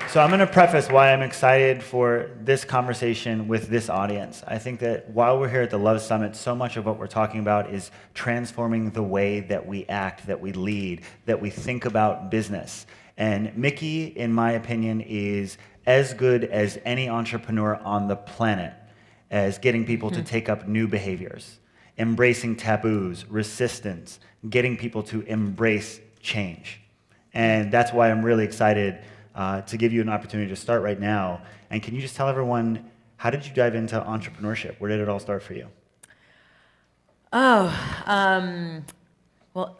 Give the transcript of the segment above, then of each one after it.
So I'm going to preface why I'm excited for this conversation with this audience. I think that while we're here at the Love Summit, so much of what we're talking about is transforming the way that we act, that we lead, that we think about business. And Miki, in my opinion, is as good as any entrepreneur on the planet as getting people to take up new behaviors, embracing taboos, resistance, getting people to embrace change. And that's why I'm really excited to give you an opportunity to start right now. And can you just tell everyone, how did you dive into entrepreneurship? Where did it all start for you? Well,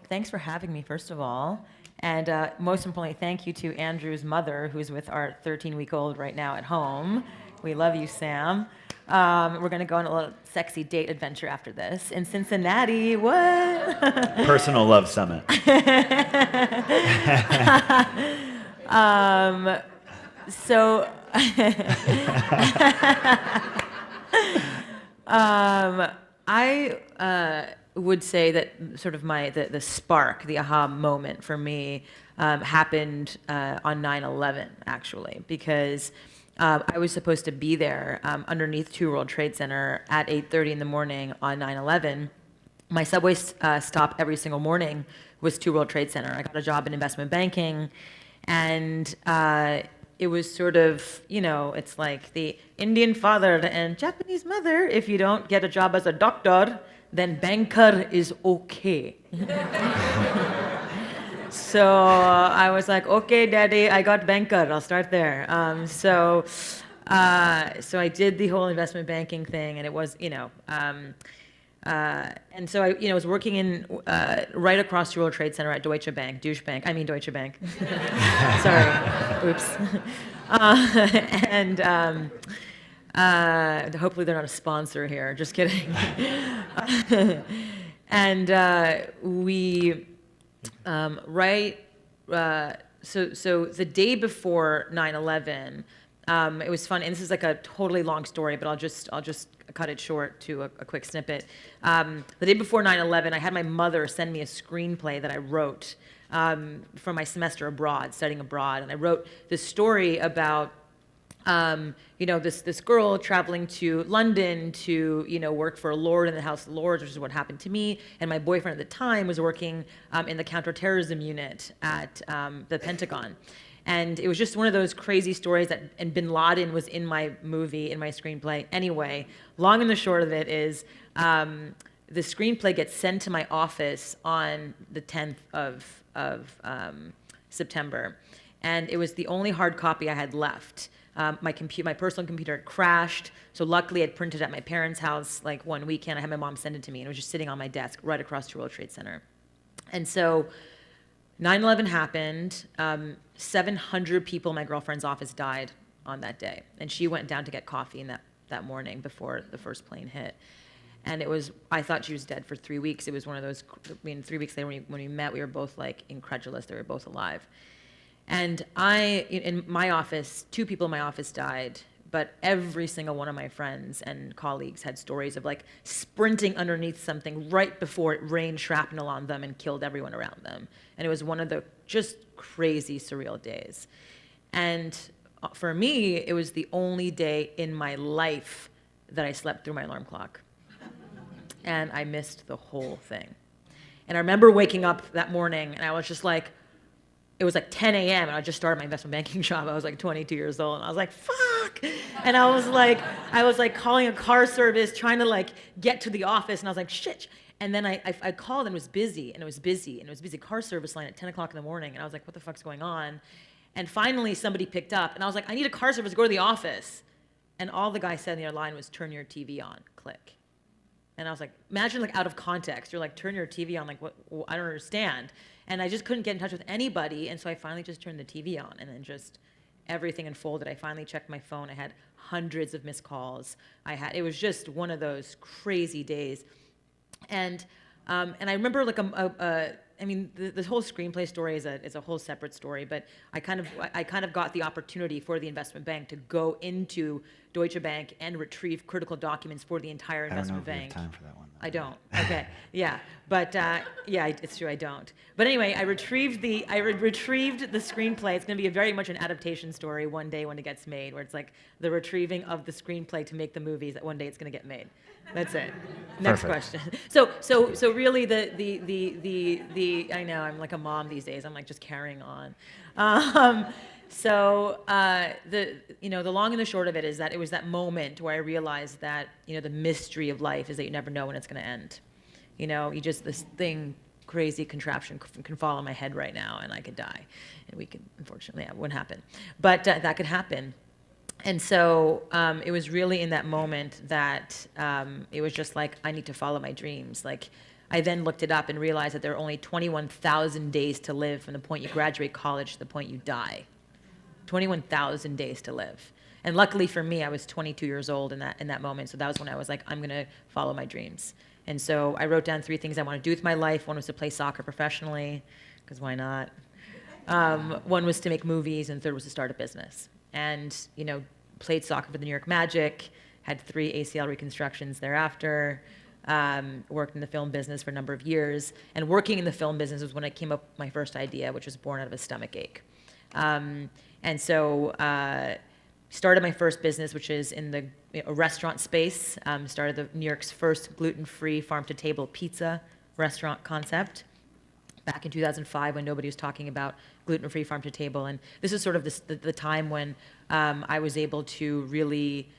thanks for having me, first of all. And most importantly, thank you to Andrew's mother, who's with our 13-week-old right now at home. We love you, Sam. We're going to go on a little sexy date adventure after this in Cincinnati. What? Personal Love Summit. So I would say that sort of the spark, the aha moment for me happened on 9/11, actually, because I was supposed to be there underneath 2 World Trade Center at 8:30 in the morning on 9/11. My subway stop every single morning was 2 World Trade Center. I got a job in investment banking, and it was sort of, it's like the Indian father and Japanese mother. If you don't get a job as a doctor, then banker is okay. So I was like, okay, daddy, I got banker. I'll start there. So I did the whole investment banking thing, and it was, and so I was working in right across the World Trade Center at Deutsche Bank. Deutsche Bank. Sorry. Oops. And hopefully they're not a sponsor here. Just kidding. And we so the day before 9/11, it was fun, and this is like a totally long story, but I'll just cut it short to a quick snippet. The day before 9/11, I had my mother send me a screenplay that I wrote for my semester abroad, studying abroad, and I wrote this story about this girl traveling to London to, work for a lord in the House of Lords, which is what happened to me. And my boyfriend at the time was working in the counterterrorism unit at the Pentagon. And it was just one of those crazy stories and Bin Laden was in my movie, in my screenplay. Anyway, long and the short of it is the screenplay gets sent to my office on the 10th of September. And it was the only hard copy I had left. My personal computer had crashed, so luckily I'd printed at my parents' house like one weekend. I had my mom send it to me, and it was just sitting on my desk right across the World Trade Center. And so 9/11 happened. 700 people in my girlfriend's office died on that day, and she went down to get coffee in that morning before the first plane hit. And I thought she was dead for 3 weeks. It was one of those, 3 weeks later when we met, we were both like incredulous they were both alive. And in my office, 2 people in my office died, but every single one of my friends and colleagues had stories of like sprinting underneath something right before it rained shrapnel on them and killed everyone around them. And it was one of the just crazy, surreal days. And for me, it was the only day in my life that I slept through my alarm clock. And I missed the whole thing. And I remember waking up that morning and I was just like, it was like 10 a.m. and I just started my investment banking job. I was like 22 years old, and I was like, fuck. And I was like calling a car service, trying to like get to the office, and I was like, shit. And then I called, and it was busy, car service line at 10 o'clock in the morning, and I was like, what the fuck's going on? And finally somebody picked up, and I was like, I need a car service to go to the office. And all the guy said in the other line was, turn your TV on, click. And I was like, imagine like out of context, you're like, turn your TV on, like what? I don't understand. And I just couldn't get in touch with anybody, and so I finally just turned the TV on, and then just everything unfolded. I finally checked my phone. I had hundreds of missed calls. It was just one of those crazy days. And I remember like the whole screenplay story is a whole separate story, but I kind of got the opportunity for the investment bank to go into Deutsche Bank and retrieve critical documents for the entire I don't know investment if we have bank. time for that one. I don't. Okay. Yeah. But yeah, it's true. I don't. But anyway, I retrieved the screenplay. It's going to be very much an adaptation story one day when it gets made, where it's like the retrieving of the screenplay to make the movies. That one day it's going to get made. That's it. Next Perfect. question. So really the I know I'm like a mom these days. I'm like just carrying on. The long and the short of it is that it was that moment where I realized that, the mystery of life is that you never know when it's going to end. This thing, crazy contraption can fall on my head right now and I could die. And we could, unfortunately, that wouldn't happen. But that could happen. And so it was really in that moment that it was just like, I need to follow my dreams. Like, I then looked it up and realized that there are only 21,000 days to live from the point you graduate college to the point you die. 21,000 days to live. And luckily for me, I was 22 years old in that moment. So that was when I was like, I'm going to follow my dreams. And so I wrote down 3 things I want to do with my life. One was to play soccer professionally, because why not? One was to make movies, and 3rd was to start a business. And, played soccer for the New York Magic, had 3 ACL reconstructions thereafter, worked in the film business for a number of years. And working in the film business was when I came up with my first idea, which was born out of a stomach ache. And so started my first business, which is in the restaurant space. Started the New York's first gluten-free farm-to-table pizza restaurant concept back in 2005 when nobody was talking about gluten-free farm-to-table. And this is sort of the time when I was able to really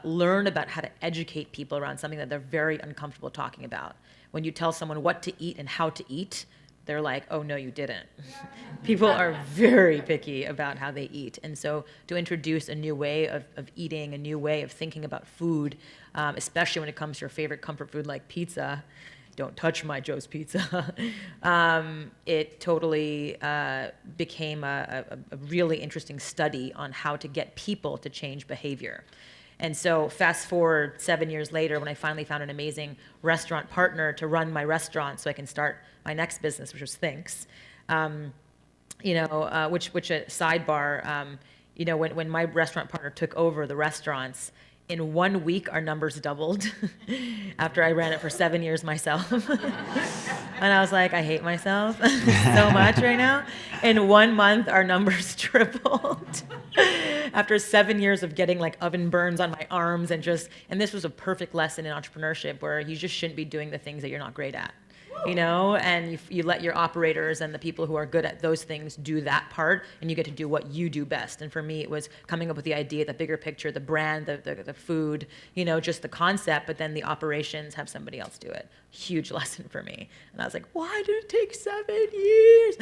learn about how to educate people around something that they're very uncomfortable talking about. When you tell someone what to eat and how to eat, they're like, oh, no, you didn't. People are very picky about how they eat. And so to introduce a new way of eating, a new way of thinking about food, especially when it comes to your favorite comfort food like pizza, don't touch my Joe's Pizza, it totally became a really interesting study on how to get people to change behavior. And so fast forward 7 years later, when I finally found an amazing restaurant partner to run my restaurant so I can start my next business, which was THINX, which a sidebar, when my restaurant partner took over the restaurants, in 1 week, our numbers doubled after I ran it for 7 years myself. And I was like, I hate myself so much right now. In 1 month, our numbers tripled. After 7 years of getting like oven burns on my arms and this was a perfect lesson in entrepreneurship where you just shouldn't be doing the things that you're not great at. And you let your operators and the people who are good at those things do that part, and you get to do what you do best. And for me, it was coming up with the idea, the bigger picture, the brand, the food, just the concept, but then the operations, have somebody else do it. Huge lesson for me. And I was like, why did it take 7 years?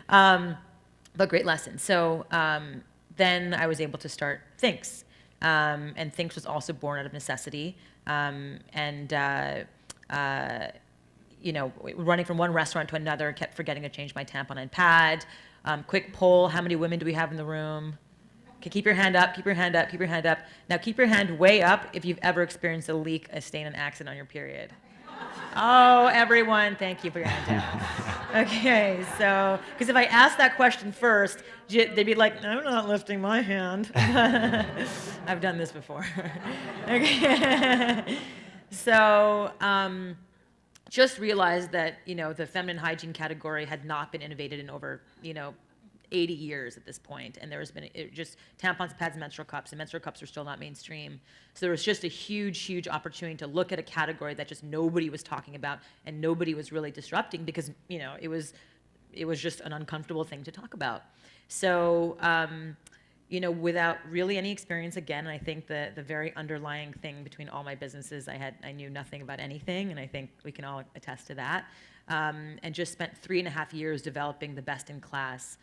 But great lesson. So then I was able to start THINX. And THINX was also born out of necessity. Running from one restaurant to another, kept forgetting to change my tampon and pad. Quick poll, how many women do we have in the room? Okay, keep your hand up, keep your hand up, keep your hand up. Now keep your hand way up if you've ever experienced a leak, a stain, an accident on your period. Oh, everyone, thank you for your hand down. Okay, so, because if I asked that question first, they'd be like, I'm not lifting my hand. I've done this before. Okay. So, just realized that, the feminine hygiene category had not been innovated in over, 80 years at this point. And there has been just tampons, pads, and menstrual cups are still not mainstream. So there was just a huge, huge opportunity to look at a category that just nobody was talking about and nobody was really disrupting because, it was just an uncomfortable thing to talk about. So, without really any experience, again, I think the very underlying thing between all my businesses, I knew nothing about anything, and I think we can all attest to that. And just spent 3.5 years developing the best-in-class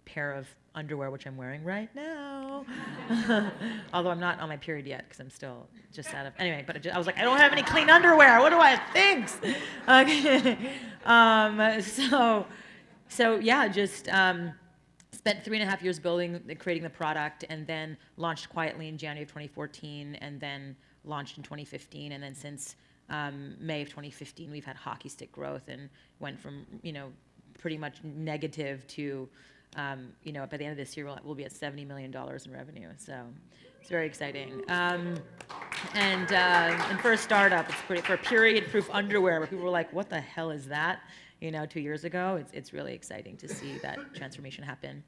pair of underwear, which I'm wearing right now. Although I'm not on my period yet, because I'm still just out of, anyway, but I was like, I don't have any clean underwear. What do I think? Okay. So yeah, just, spent 3.5 years creating the product, and then launched quietly in January of 2014, and then launched in 2015, and then since May of 2015, we've had hockey stick growth and went from pretty much negative to by the end of this year, we'll be at $70 million in revenue. So it's very exciting. And for a startup, it's pretty, for period-proof underwear, where people were like, what the hell is that? 2 years ago, it's really exciting to see that transformation happen.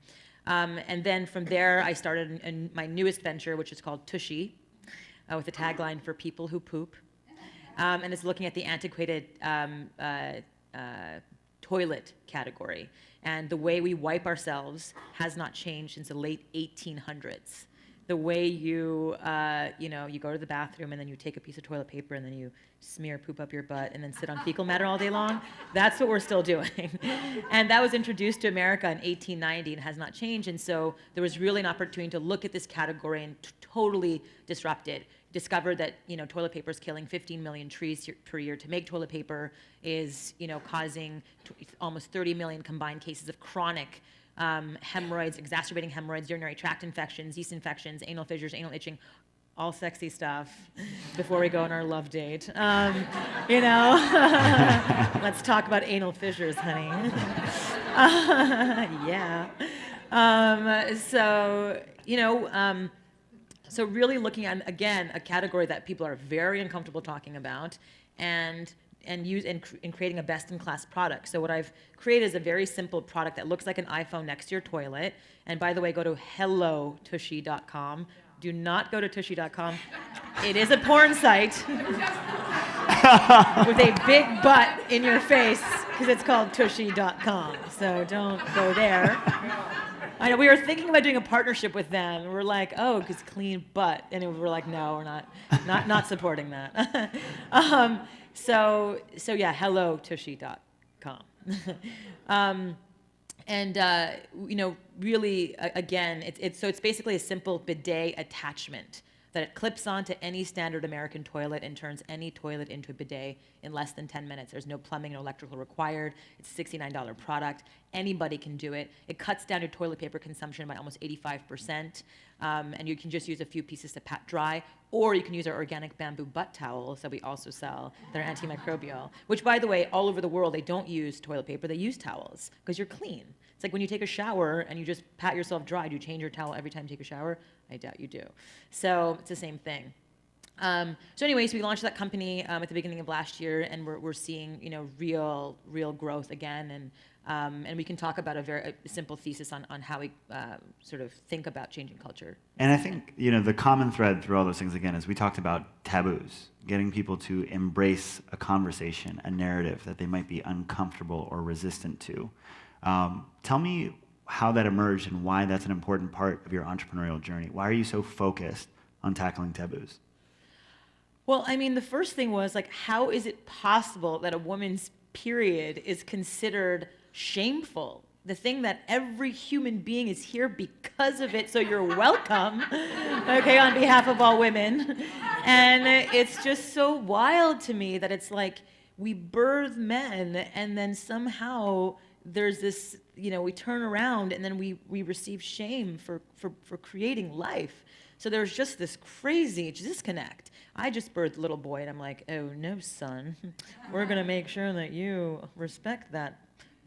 And then from there, I started in my newest venture, which is called Tushy, with a tagline for people who poop. And it's looking at the antiquated toilet category. And the way we wipe ourselves has not changed since the late 1800s. The way you go to the bathroom and then you take a piece of toilet paper and then you smear poop up your butt and then sit on fecal matter all day long, that's what we're still doing. And that was introduced to America in 1890 and has not changed. And so there was really an opportunity to look at this category and totally disrupt it. Discovered that toilet paper is killing 15 million trees per year to make toilet paper, is causing almost 30 million combined cases of chronic hemorrhoids, exacerbating hemorrhoids, urinary tract infections, yeast infections, anal fissures, anal itching, all sexy stuff before we go on our love date. Let's talk about anal fissures, honey. Yeah. So really looking at, again, a category that people are very uncomfortable talking about, and creating a best-in-class product. So what I've created is a very simple product that looks like an iPhone next to your toilet. And by the way, go to hellotushy.com. Do not go to tushy.com. It is a porn site with a big butt in your face because it's called tushy.com. So don't go there. I know we were thinking about doing a partnership with them. And we're like, oh, because clean butt. And we're like, no, we're not supporting that. So yeah, hellotushy.com. Really, again, it's basically a simple bidet attachment that it clips onto any standard American toilet and turns any toilet into a bidet in less than 10 minutes. There's no plumbing or electrical required. It's a $69 product. Anybody can do it. It cuts down your toilet paper consumption by almost 85%. And you can just use a few pieces to pat dry, or you can use our organic bamboo butt towels that we also sell. They're antimicrobial, which, by the way, all over the world, they don't use toilet paper, they use towels because you're clean. It's like when you take a shower and you just pat yourself dry. Do you change your towel every time you take a shower? I doubt you do. So it's the same thing. Anyways, we launched that company at the beginning of last year, and we're seeing real growth again, and we can talk about a simple thesis on how we sort of think about changing culture. And I think the common thread through all those things again is we talked about taboos, getting people to embrace a conversation, a narrative that they might be uncomfortable or resistant to. Tell me how that emerged and why that's an important part of your entrepreneurial journey. Why are you so focused on tackling taboos? Well, I mean, the first thing was like, how is it possible that a woman's period is considered shameful? The thing that every human being is here because of it, so you're welcome, okay, on behalf of all women. And it's just so wild to me that it's like we birth men and then somehow there's this, we turn around and then we receive shame for creating life. So there's just this crazy disconnect. I just birthed a little boy, and I'm like, oh, no, son. We're going to make sure that you respect that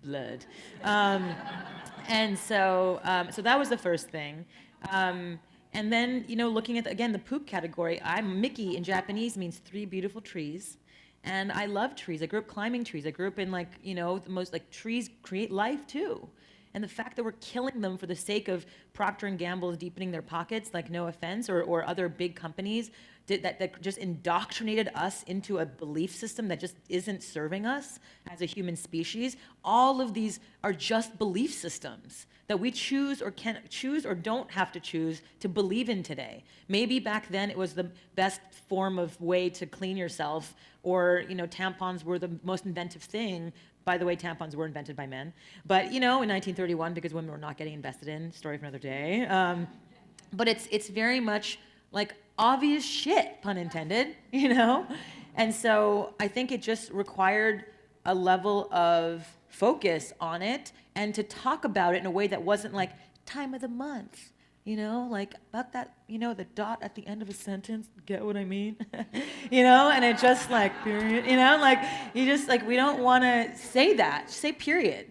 blood. So that was the first thing. And then, looking at, again, the poop category, Miki in Japanese means 3 beautiful trees. And I love trees. I grew up climbing trees. I grew up in the most, trees create life too. And the fact that we're killing them for the sake of Procter & Gamble deepening their pockets, no offense, or other big companies that just indoctrinated us into a belief system that just isn't serving us as a human species. All of these are just belief systems that we choose or can choose or don't have to choose to believe in today. Maybe back then it was the best form of way to clean yourself, or tampons were the most inventive thing. By the way, tampons were invented by men. But, in 1931, because women were not getting invested in, story for another day. But it's very much obvious shit, pun intended, And so I think it just required a level of focus on it and to talk about it in a way that wasn't time of the month, about that, the dot at the end of a sentence, get what I mean? And it just period, you just we don't want to say that. Just say period,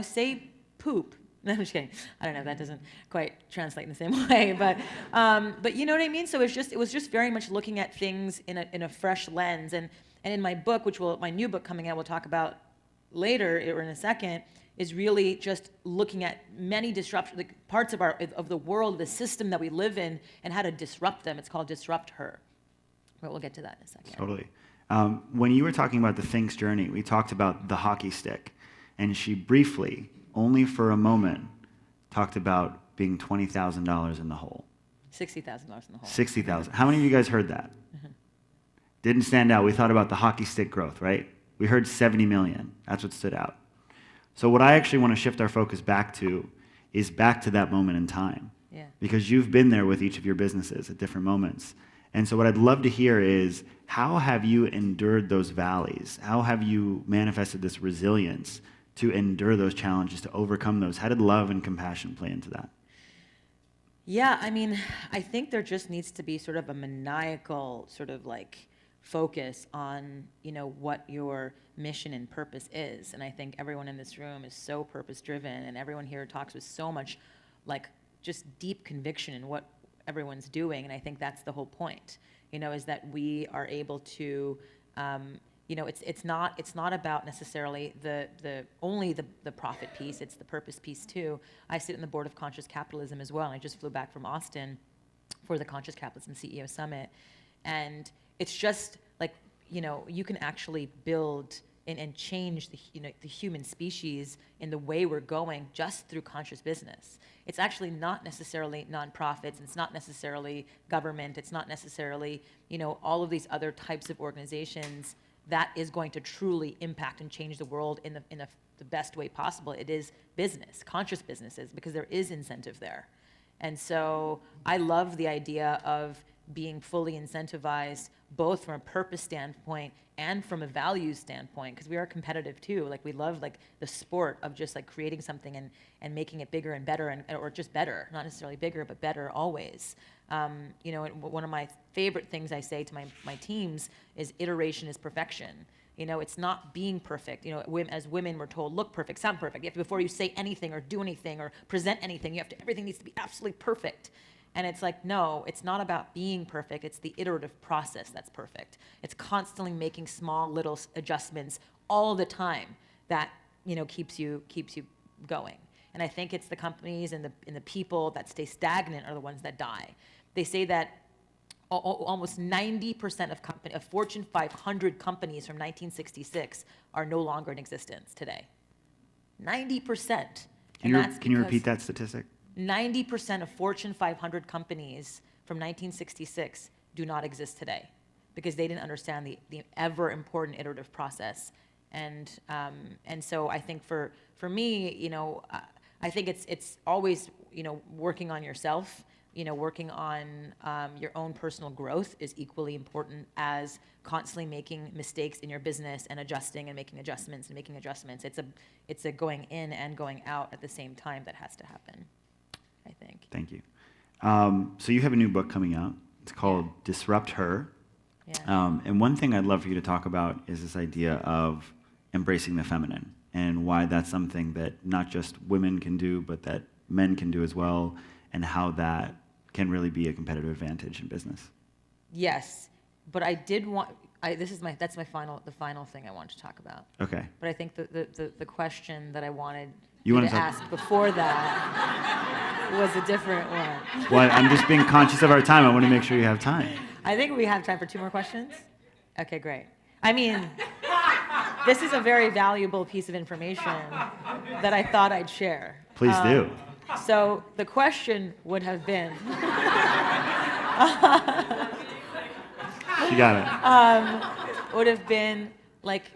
say poop, No, I'm just kidding. I don't know. That doesn't quite translate in the same way, but you know what I mean. So it was just very much looking at things in a fresh lens. And in my book, my new book coming out, we'll talk about later or in a second, is really just looking at many disruption, like parts of the world, the system that we live in, and how to disrupt them. It's called Disrupt Her. But we'll get to that in a second. Totally. When you were talking about the THINX journey, we talked about the hockey stick, and she briefly, only for a moment, talked about being $20,000 in the hole. $60,000 in the hole. 60,000. How many of you guys heard that? Didn't stand out. We thought about the hockey stick growth, right? We heard 70 million. That's what stood out. So what I actually want to shift our focus back to is back to that moment in time. Yeah. Because you've been there with each of your businesses at different moments. And so what I'd love to hear is, how have you endured those valleys? How have you manifested this resilience to endure those challenges, to overcome those? How did love and compassion play into that? Yeah, I mean, I think there just needs to be sort of a maniacal sort of like focus on, what your mission and purpose is. And I think everyone in this room is so purpose driven, and everyone here talks with so much like just deep conviction in what everyone's doing. And I think that's the whole point, is that we are able to, it's not about necessarily only the profit piece. It's the purpose piece too. I sit in the board of Conscious Capitalism as well. And I just flew back from Austin for the Conscious Capitalism CEO Summit. And it's just like, you can actually build and change the human species in the way we're going just through conscious business. It's actually not necessarily nonprofits. It's not necessarily government. It's not necessarily, all of these other types of organizations that is going to truly impact and change the world in the best way possible. It is business, conscious businesses, because there is incentive there. And so I love the idea of being fully incentivized, both from a purpose standpoint and from a values standpoint, because we are competitive too. Like, we love like the sport of just like creating something and making it bigger and better, or just better, not necessarily bigger, but better always. And one of my favorite things I say to my teams is iteration is perfection. It's not being perfect. As women, we're told, look perfect, sound perfect. Before you say anything or do anything or present anything, everything needs to be absolutely perfect. And it's like, no, it's not about being perfect. It's the iterative process that's perfect. It's constantly making small little adjustments all the time that, keeps you going. And I think it's the companies and the people that stay stagnant are the ones that die. They say that almost 90% of Fortune 500 companies from 1966 are no longer in existence today. 90%. Can you repeat that statistic? 90% of Fortune 500 companies from 1966 do not exist today because they didn't understand the ever important iterative process. And so I think for me, I think it's always, working on yourself, working on your own personal growth is equally important as constantly making mistakes in your business and adjusting and making adjustments and making adjustments. It's a going in and going out at the same time that has to happen, I think. Thank you. So you have a new book coming out. It's called Disrupt Her. Yeah. And one thing I'd love for you to talk about is this idea of embracing the feminine and why that's something that not just women can do, but that men can do as well, and how that can really be a competitive advantage in business. Yes, but I did want. That's the final thing I want to talk about. Okay. But I think the question that I wanted You to ask before that was a different one. Well, I'm just being conscious of our time. I want to make sure you have time. I think we have time for 2 more questions. Okay, great. I mean, this is a very valuable piece of information that I thought I'd share. Please do. So the question would have been. You got it. Would have been like,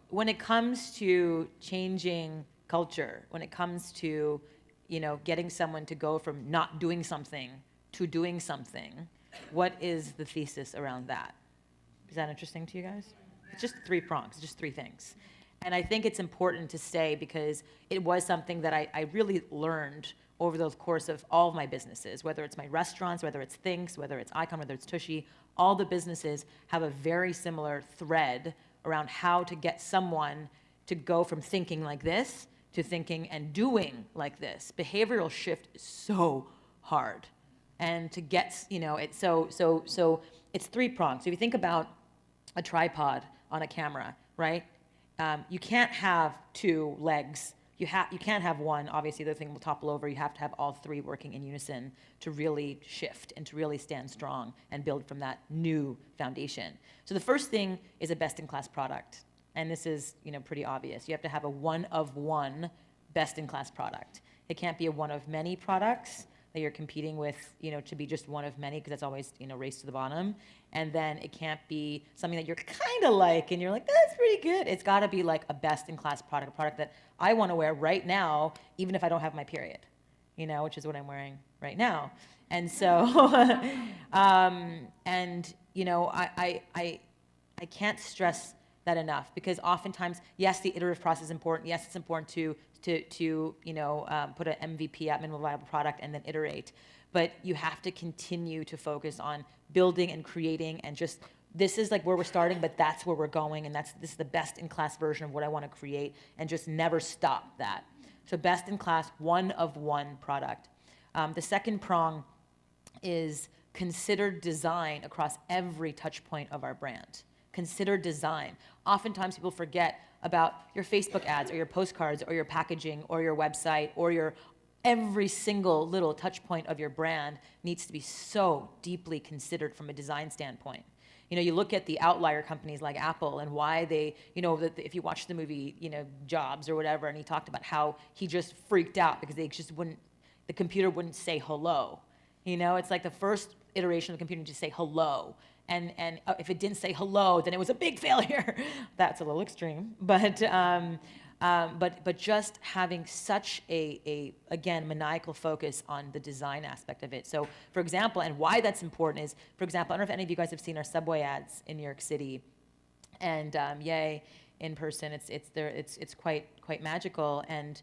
when it comes to changing culture, when it comes to, getting someone to go from not doing something to doing something, what is the thesis around that? Is that interesting to you guys? It's just 3 prongs, just 3 things. And I think it's important to say because it was something that I really learned over the course of all of my businesses, whether it's my restaurants, whether it's THINX, whether it's Icon, whether it's Tushy. All the businesses have a very similar thread around how to get someone to go from thinking like this to thinking and doing like this. Behavioral shift is so hard. And to get, it's so it's three prongs. So if you think about a tripod on a camera, right? You can't have two legs. You can't have one. Obviously, the thing will topple over. You have to have all three working in unison to really shift and to really stand strong and build from that new foundation. So the first thing is a best-in-class product. And this is, pretty obvious. You have to have a one-of-one best-in-class product. It can't be a one-of-many products that you're competing with, to be just one of many, because that's always, race to the bottom. And then it can't be something that you're kind of like, and you're like, that's pretty good. It's got to be like a best-in-class product, a product that I want to wear right now, even if I don't have my period, which is what I'm wearing right now. And so, I can't stress that enough, because oftentimes, yes, the iterative process is important. Yes, it's important to put an MVP out, minimum viable product, and then iterate. But you have to continue to focus on building and creating, and just, this is like where we're starting, but that's where we're going, and this is the best in class version of what I want to create, and just never stop that. So best in class, one of one product. The second prong is consider design across every touch point of our brand. Consider design. Oftentimes people forget about your Facebook ads or your postcards or your packaging or your website or your every single little touch point of your brand needs to be so deeply considered from a design standpoint. You look at the outlier companies like Apple and why they, if you watch the movie, Jobs or whatever, and he talked about how he just freaked out because the computer wouldn't say hello. It's like the first iteration of the computer just say hello. And if it didn't say hello, then it was a big failure. That's a little extreme, but just having such again, maniacal focus on the design aspect of it. So, for example, and why that's important is, for example, I don't know if any of you guys have seen our subway ads in New York City, and yay, in person, it's quite magical. And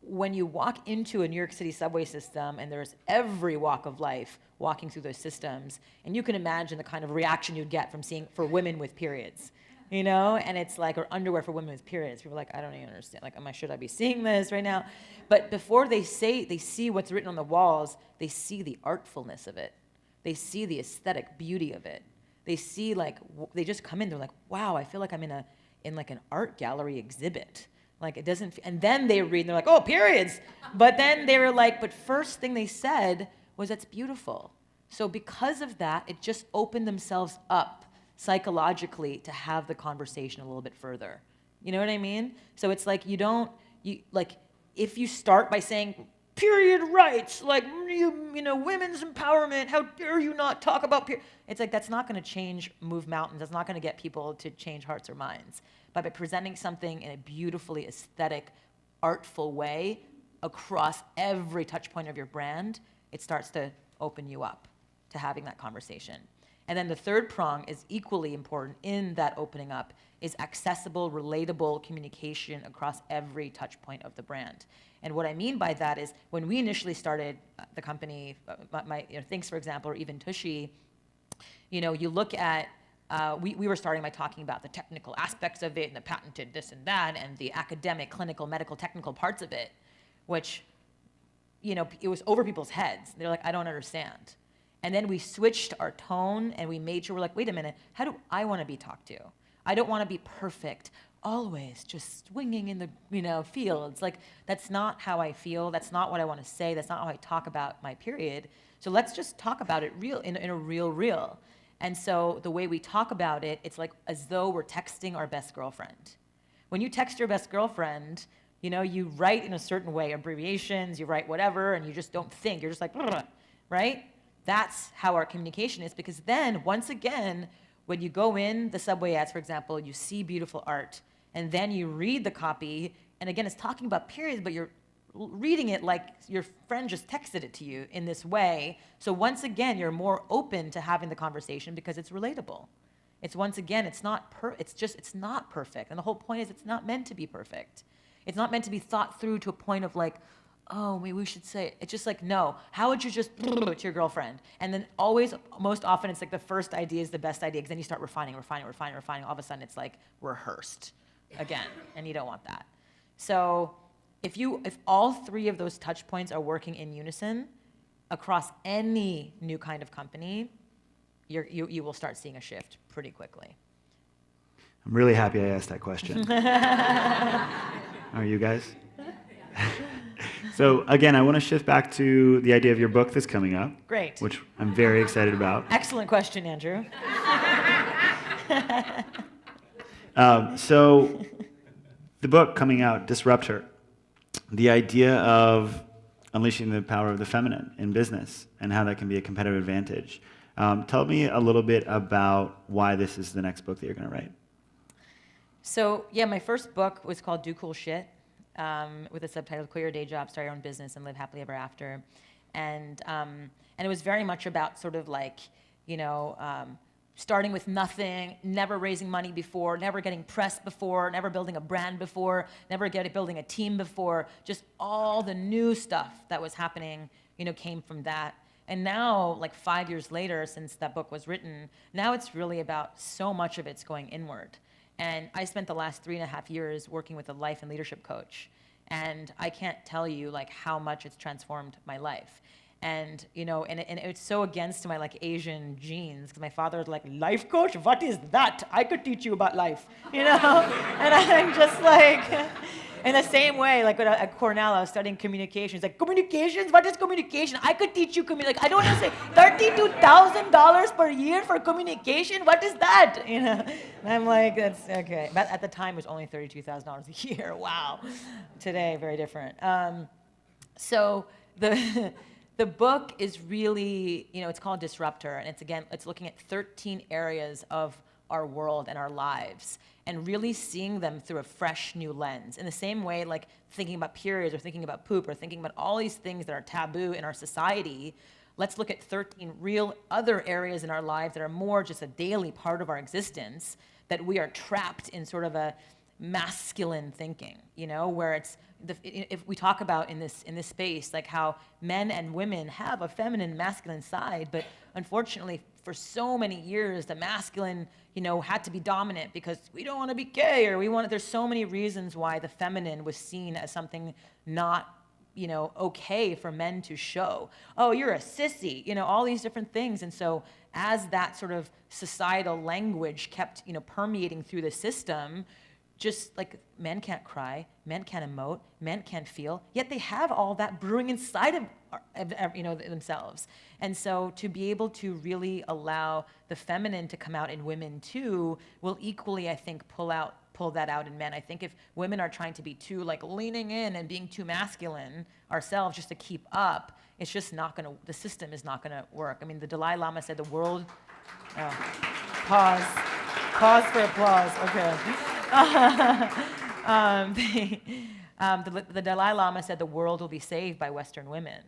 when you walk into a New York City subway system, and there's every walk of life walking through those systems, and you can imagine the kind of reaction you'd get from seeing for women with periods, and it's like, or underwear for women with periods. People are like, I don't even understand. Like, should I be seeing this right now? But before they see what's written on the walls, they see the artfulness of it. They see the aesthetic beauty of it. They see they just come in. They're like, wow, I feel like I'm in like an art gallery exhibit. Like, it doesn't, and then they read and they're like, oh, periods. But then they were like, but first thing they said was, that's beautiful. So because of that, it just opened themselves up psychologically to have the conversation a little bit further. You know what I mean? So it's like, if you start by saying, period rights, like, women's empowerment, how dare you not talk about period? It's like, that's not going to move mountains. That's not going to get people to change hearts or minds. But by presenting something in a beautifully aesthetic, artful way across every touch point of your brand, it starts to open you up to having that conversation. And then the third prong is equally important in that opening up, is accessible, relatable communication across every touch point of the brand. And what I mean by that is, when we initially started the company, THINX, for example, or even Tushy, you look at, we were starting by talking about the technical aspects of it and the patented this and that and the academic, clinical, medical, technical parts of it, which, it was over people's heads. They're like, I don't understand. And then we switched our tone and we made sure, we're like, wait a minute, how do I want to be talked to? I don't want to be perfect, always just swinging in the fields. Like, that's not how I feel. That's not what I want to say. That's not how I talk about my period. So let's just talk about it in a real. And so the way we talk about it, it's like as though we're texting our best girlfriend. When you text your best girlfriend, you write in a certain way, abbreviations, you write whatever, and you just don't think. You're just like, right? That's how our communication is, because then, once again, when you go in the subway ads, for example, you see beautiful art, and then you read the copy, and again, it's talking about periods, but you're reading it like your friend just texted it to you in this way. So once again, you're more open to having the conversation because it's relatable. It's, once again, it's not perfect. And the whole point is, it's not meant to be perfect. It's not meant to be thought through to a point of like, oh, maybe we should say it. It's just like, no, how would you just to your girlfriend? And then most often, it's like the first idea is the best idea, because then you start refining. All of a sudden, it's like rehearsed again, and you don't want that. So if all three of those touch points are working in unison across any new kind of company, you will start seeing a shift pretty quickly. I'm really happy I asked that question. Are you guys? So again, I want to shift back to the idea of your book that's coming up. Great. Which I'm very excited about. Excellent question, Andrew. So the book coming out, Disruptor, the idea of unleashing the power of the feminine in business and how that can be a competitive advantage. Tell me a little bit about why this is the next book that you're going to write. So yeah, my first book was called Do Cool Shit, with a subtitle, Quit Your Day Job, Start Your Own Business, and Live Happily Ever After. And it was very much about sort of like, starting with nothing, never raising money before, never getting press before, never building a brand before, never building a team before. Just all the new stuff that was happening, came from that. And now, like 5 years later, since that book was written, now it's really about so much of it's going inward. And I spent the last 3.5 years working with a life and leadership coach. And I can't tell you like how much it's transformed my life. And, and it's so against my like Asian genes, because my father was like, life coach? What is that? I could teach you about life, And I'm just like, in the same way, like at Cornell, I was studying communications. Like, communications? What is communication? I could teach you communication. Like, I don't understand. $32,000 per year for communication? What is that? And I'm like, that's okay. But at the time, it was only $32,000 a year. Wow. Today, very different. So the book is really, it's called Disruptor, and it's looking at 13 areas of our world and our lives, and really seeing them through a fresh new lens. In the same way, like thinking about periods or thinking about poop or thinking about all these things that are taboo in our society, let's look at 13 real other areas in our lives that are more just a daily part of our existence, that we are trapped in sort of a masculine thinking, where it's, if we talk about in this space, like how men and women have a feminine, masculine side, but unfortunately, for so many years, the masculine, had to be dominant because we don't want to be gay, or there's so many reasons why the feminine was seen as something not, okay for men to show. Oh, you're a sissy, all these different things. And so as that sort of societal language kept, permeating through the system, just like men can't cry, men can't emote, men can't feel, yet they have all that brewing inside of themselves. And so to be able to really allow the feminine to come out in women too will equally, I think, pull that out in men. I think if women are trying to be too like leaning in and being too masculine ourselves just to keep up, it's just not gonna, the system is not gonna work. I mean, the Dalai Lama said the world, pause for applause, okay. The Dalai Lama said the world will be saved by Western women,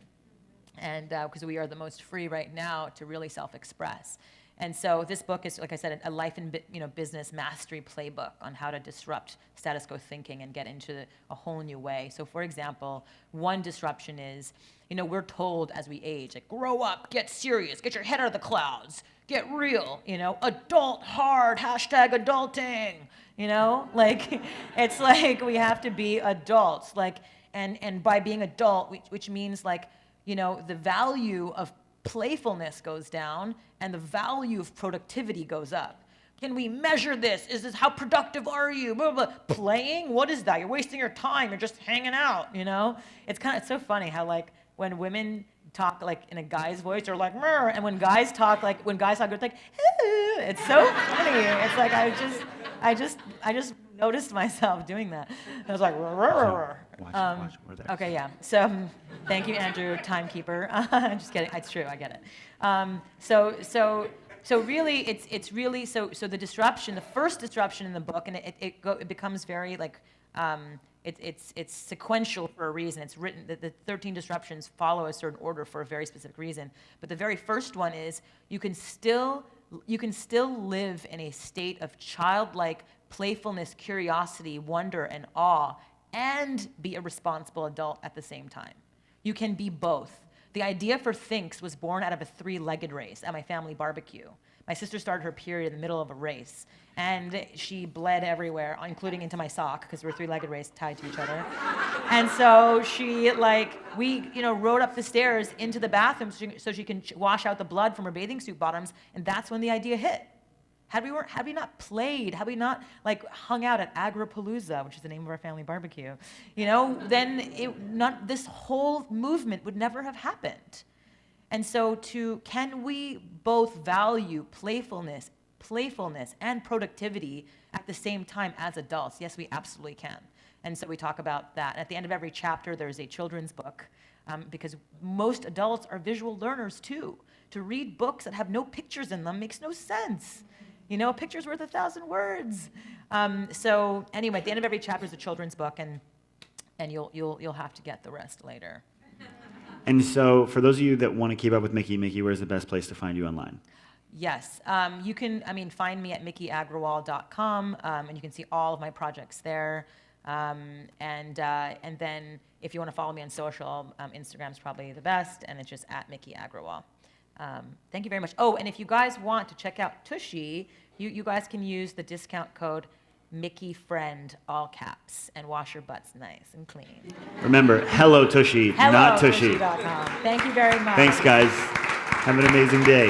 and because we are the most free right now to really self-express. And so this book is, like I said, a life and business mastery playbook on how to disrupt status quo thinking and get into a whole new way. So for example, one disruption is, we're told as we age, like, grow up, get serious, get your head out of the clouds, get real, adult hard, #adulting, like, it's like we have to be adults, like, and by being adult, which means like, the value of playfulness goes down and the value of productivity goes up. Can we measure this? Is this, how productive are you? Blah, blah, blah. Playing? What is that? You're wasting your time. You're just hanging out, It's so funny how like when women talk like in a guy's voice, they're like, "Murr," and when guys talk, they're like, "Hoo." It's so funny. It's like I just noticed myself doing that. I was like, Watch. We're there. Okay, yeah. So thank you, Andrew, timekeeper. Just kidding. It's true. I get it. So really, it's really so the disruption, the first disruption in the book, and it becomes very like it's sequential for a reason. It's written that the 13 disruptions follow a certain order for a very specific reason. But the very first one is you can still live in a state of childlike playfulness, curiosity, wonder, and awe, and be a responsible adult at the same time. You can be both. The idea for THINX was born out of a 3-legged race at my family barbecue. My sister started her period in the middle of a race, and she bled everywhere, including into my sock, because we're three-legged race tied to each other. And so she, we rode up the stairs into the bathroom so she can wash out the blood from her bathing suit bottoms, and that's when the idea hit. Had we not played, had we not hung out at Agrapalooza, which is the name of our family barbecue, then this whole movement would never have happened. And so can we both value playfulness and productivity at the same time as adults? Yes, we absolutely can. And so we talk about that. At the end of every chapter, there's a children's book, because most adults are visual learners too. To read books that have no pictures in them makes no sense. A picture's worth 1,000 words. So anyway, at the end of every chapter is a children's book, and you'll have to get the rest later. And so for those of you that want to keep up with Miki, where's the best place to find you online? Yes, you can, find me at mikiagrawal.com, and you can see all of my projects there. And then if you want to follow me on social, Instagram's probably the best, and it's just at Miki Agrawal. Thank you very much. Oh, and if you guys want to check out Tushy, you guys can use the discount code MikiFriend, all caps, and wash your butts nice and clean. Remember, hello Tushy, not Tushy. Tushy.com. Thank you very much. Thanks, guys. Have an amazing day.